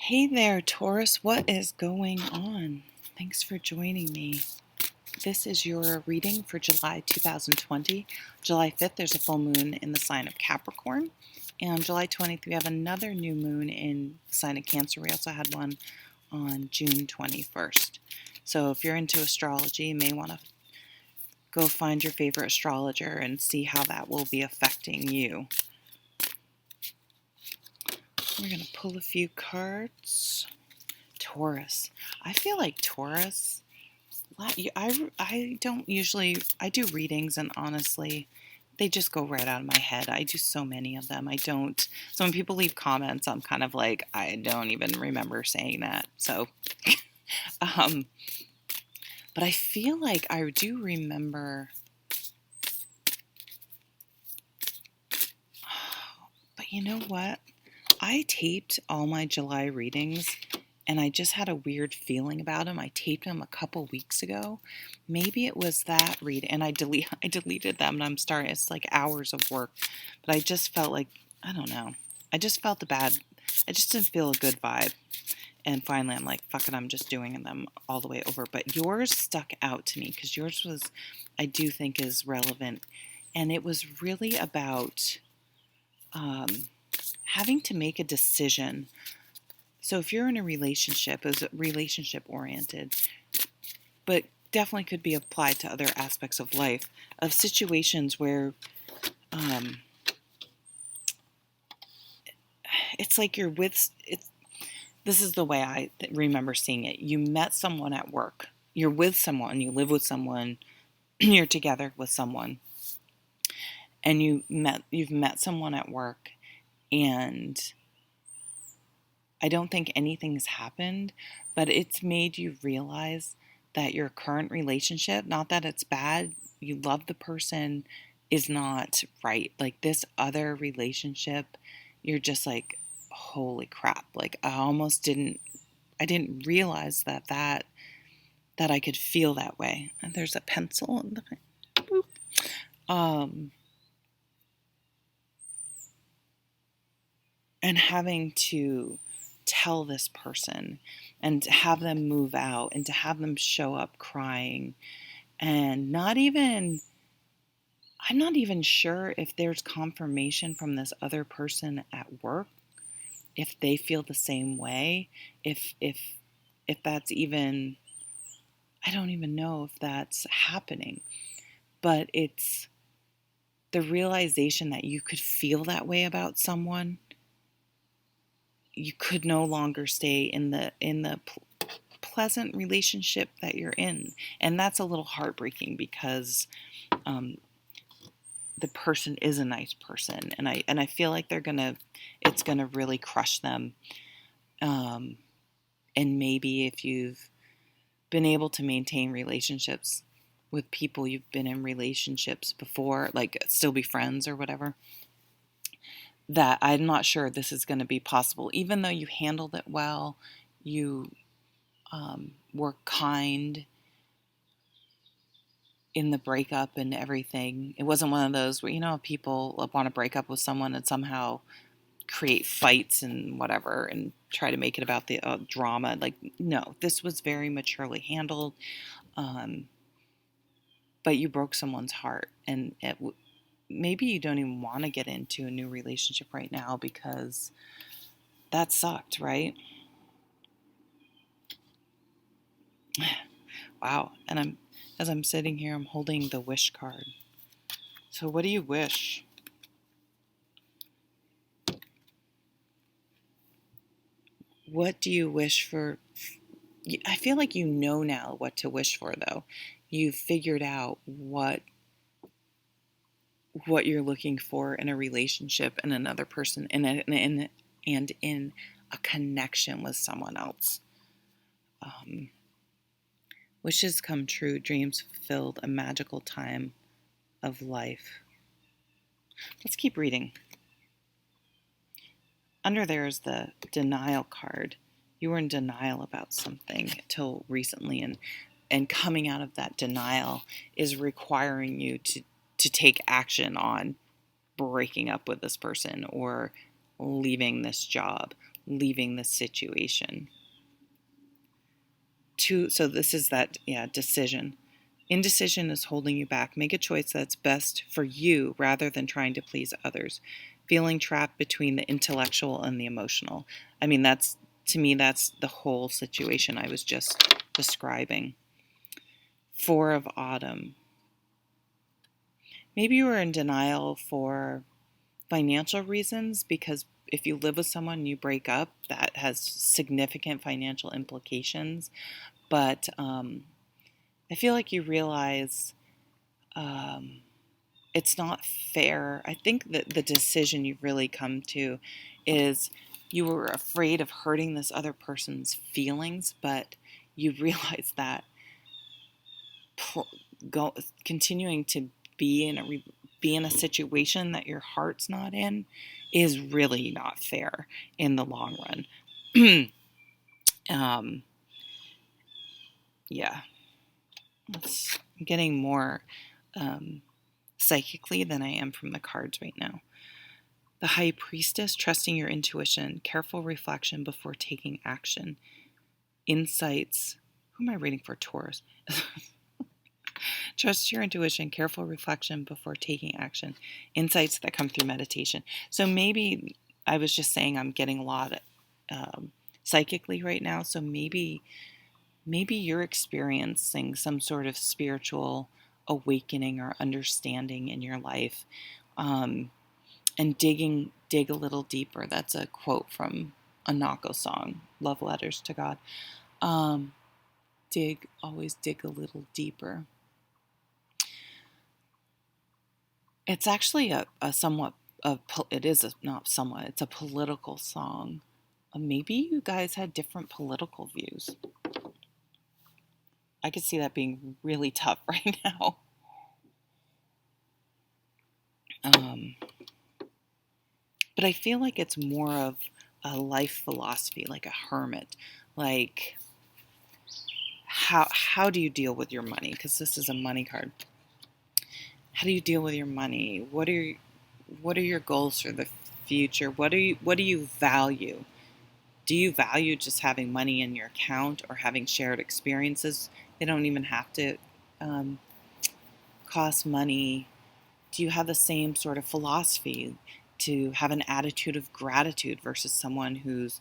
Hey there, Taurus. What is going on? Thanks for joining me. This is your reading for July 2020. July 5th, there's a full moon in the sign of Capricorn. And July 20th, we have another new moon in the sign of Cancer. We also had one on June 21st. So if you're into astrology, you may want to go find your favorite astrologer and see how that will be affecting you. We're going to pull a few cards. Taurus. I feel like Taurus, I don't usually, I do readings and honestly, they just go right out of my head. I do so many of them. I don't, so when people leave comments, I'm kind of like, I don't even remember saying that. So, um, but I feel like I do remember, but you know what? I taped all my July readings and I just had a weird feeling about them. I taped them a couple weeks ago. Maybe it was that read, and I deleted them, and I'm starting. It's like hours of work, but I just felt like I don't know. I just felt the bad. I just didn't feel a good vibe, and finally, I'm like, fuck it. I'm just doing them all the way over. But yours stuck out to me because yours was, I do think, is relevant, and it was really about having to make a decision. So if you're in a relationship, it's relationship oriented, but definitely could be applied to other aspects of life, of situations where it's like you're with, this is the way I remember seeing it. You met someone at work, you're with someone, you live with someone, you're together with someone, and you've met someone at work, and I don't think anything's happened, but it's made you realize that your current relationship, not that it's bad, you love the person, is not right. Like this other relationship, you're just like, holy crap. Like I didn't realize that I could feel that way. And there's a pencil in the boop. And having to tell this person and to have them move out and to have them show up crying and I'm not even sure if there's confirmation from this other person at work, if they feel the same way, if that's even, I don't even know if that's happening, but it's the realization that you could feel that way about someone. You could no longer stay in the pleasant relationship that you're in, and that's a little heartbreaking because the person is a nice person, and I feel like it's gonna really crush them. And maybe if you've been able to maintain relationships with people you've been in relationships before, like still be friends or whatever, that I'm not sure this is going to be possible. Even though you handled it well, you were kind in the breakup and everything. It wasn't one of those where, people want to break up with someone and somehow create fights and whatever and try to make it about the drama. Like, no, this was very maturely handled. But you broke someone's heart, and maybe you don't even want to get into a new relationship right now because that sucked, right? Wow. And as I'm sitting here, I'm holding the wish card. So what do you wish? What do you wish for? I feel like you know now what to wish for, though. You've figured out what you're looking for in a relationship and another person and in a connection with someone else. Wishes come true, dreams fulfilled, a magical time of life. Let's keep reading. Under there is the denial card. You were in denial about something till recently, and coming out of that denial is requiring you to take action on breaking up with this person or leaving this job leaving the situation. So this is that, decision. Indecision is holding you back. Make a choice that's best for you rather than trying to please others. Feeling trapped between the intellectual and the emotional. I mean, to me, that's the whole situation I was just describing. Four of Autumn. Maybe you were in denial for financial reasons, because if you live with someone and you break up, that has significant financial implications. But I feel like you realize it's not fair. I think that the decision you've really come to is you were afraid of hurting this other person's feelings, but you realize that continuing to be in a situation that your heart's not in is really not fair in the long run. Yeah, I'm getting more psychically than I am from the cards right now. The High Priestess, trusting your intuition, careful reflection before taking action. Insights. Who am I reading for? Taurus. Trust your intuition, careful reflection before taking action. Insights that come through meditation. So maybe I was just saying I'm getting a lot psychically right now. So maybe you're experiencing some sort of spiritual awakening or understanding in your life, and dig a little deeper. That's a quote from a Nako song, Love Letters to God. Always dig a little deeper. It's actually it's a political song. Maybe you guys had different political views. I could see that being really tough right now. But I feel like it's more of a life philosophy, like a hermit. Like, how do you deal with your money? Because this is a money card. How do you deal with your money? What are your goals for the future? What do you value? Do you value just having money in your account or having shared experiences? They don't even have to cost money. Do you have the same sort of philosophy to have an attitude of gratitude versus someone who's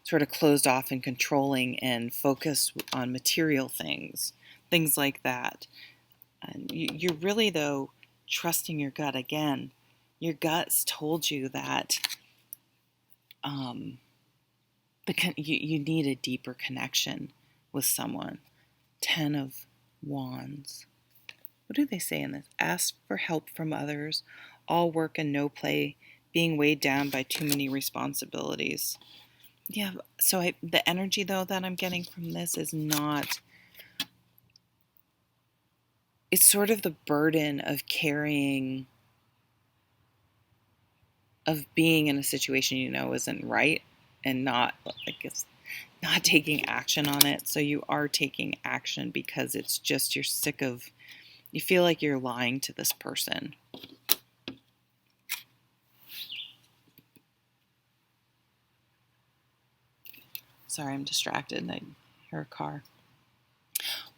sort of closed off and controlling and focused on material things like that? And you're really, though, trusting your gut again. Your gut's told you that you need a deeper connection with someone. 10 of Wands. What do they say in this? Ask for help from others. All work and no play. Being weighed down by too many responsibilities. Yeah, so the energy, though, that I'm getting from this is not... It's sort of the burden of carrying... of being in a situation you know isn't right and not, I guess, not taking action on it. So you are taking action because it's just you're sick of... You feel like you're lying to this person. Sorry, I'm distracted. I hear a car.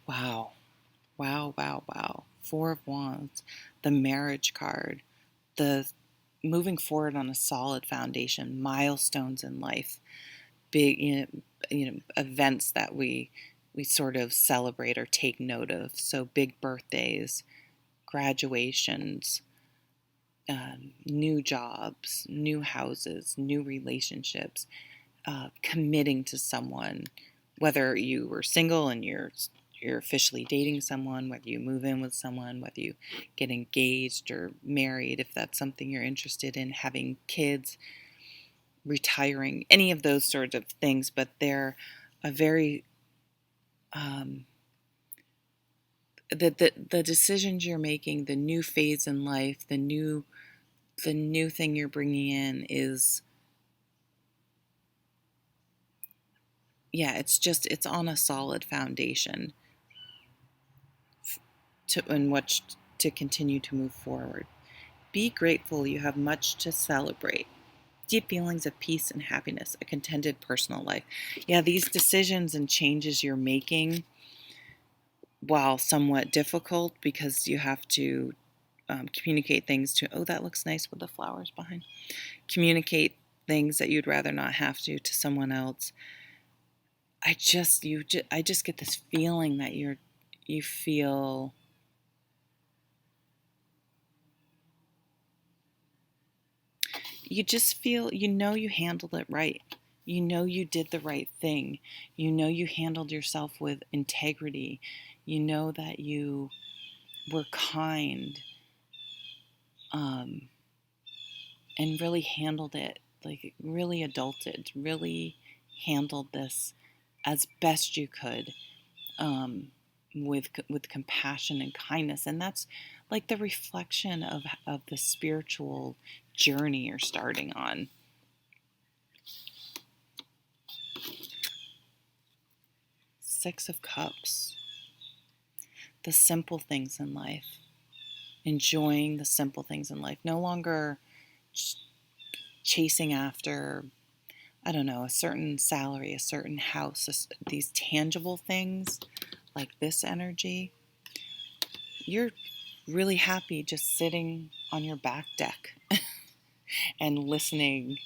Wow. Wow, wow, wow. 4 of Wands. The Marriage card. The moving forward on a solid foundation. Milestones in life. Big, events that we sort of celebrate or take note of. So big birthdays, graduations, new jobs, new houses, new relationships, committing to someone, whether you were single and you're officially dating someone, whether you move in with someone, whether you get engaged or married, if that's something you're interested in, having kids, retiring, any of those sorts of things. But they're a very the decisions you're making, the new phase in life, the new thing you're bringing in is, it's on a solid foundation in which to continue to move forward. Be grateful, you have much to celebrate. Deep feelings of peace and happiness, a contented personal life. Yeah, these decisions and changes you're making, while somewhat difficult because you have to communicate things to, oh, that looks nice with the flowers behind. Communicate things that you'd rather not have to someone else. I just get this feeling that you feel you just feel, you handled it right. You did the right thing. You handled yourself with integrity. You know that you were kind, um, and really handled it, like really adulted, really handled this as best you could, um, with compassion and kindness. And that's like the reflection of the spiritual journey you're starting on. Six of Cups. The simple things in life. Enjoying the simple things in life. No longer chasing after, I don't know, a certain salary, a certain house, these tangible things like this energy. You're really happy just sitting on your back deck and listening.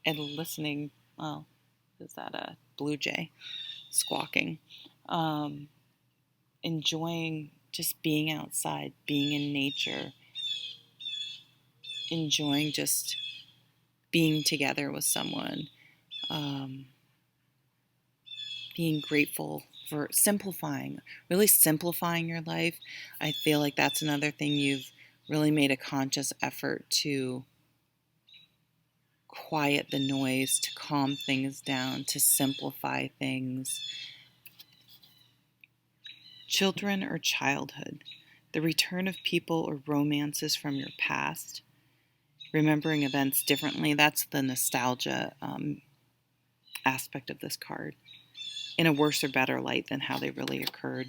Well, is that a blue jay squawking? Um, Enjoying just being outside, being in nature, enjoying just being together with someone, um, being grateful for really simplifying your life. I feel like that's another thing you've really made a conscious effort to quiet the noise, to calm things down, to simplify things. Children or childhood, the return of people or romances from your past, remembering events differently. That's the nostalgia aspect of this card, in a worse or better light than how they really occurred.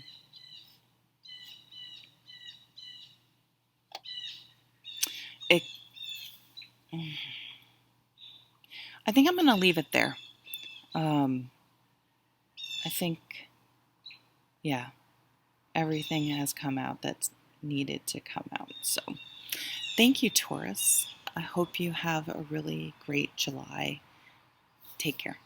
It, I think I'm going to leave it there. I think, yeah, everything has come out that's needed to come out. So thank you, Taurus. I hope you have a really great July. Take care.